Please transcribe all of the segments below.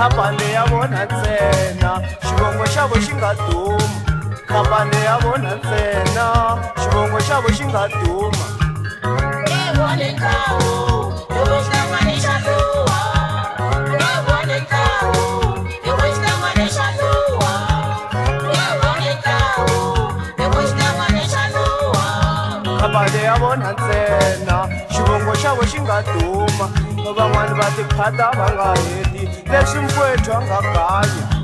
khampani ya vona ntsena xivongo xa vo xi nga duma khampani ya vona ntsena xivongo xa vo xi nga duma khampani ya vona ntsena xivongo xa vo xi nga duma van'wani va tiphata va nga heti leswi mfowethu a nga ganya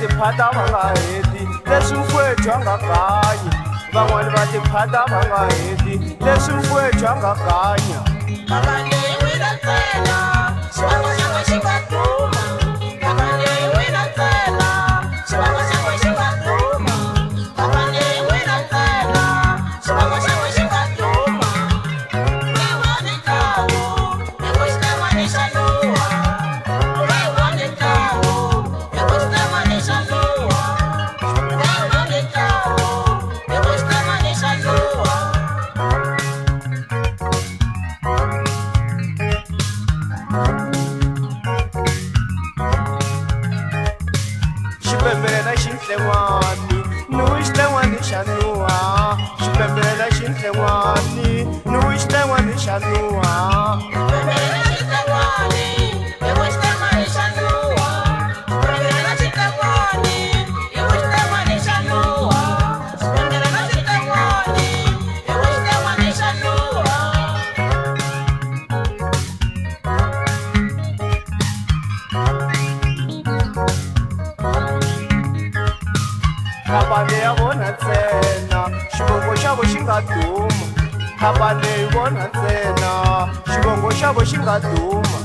tiphata va nga heti leswi mfowethu a nga ganyi van'wani va tiphata va nga heti leswi mfowethu a nga ganya xipembela xinhlengwani nuwi xinhlengwani xa nuha xipembela xinhlengwani nuwi xinhlengwani xa nuha khampani ya vona ntsena xivongo xa vo xi nga duma khampani yi vona ntsena xivongo xa vo xi nga duma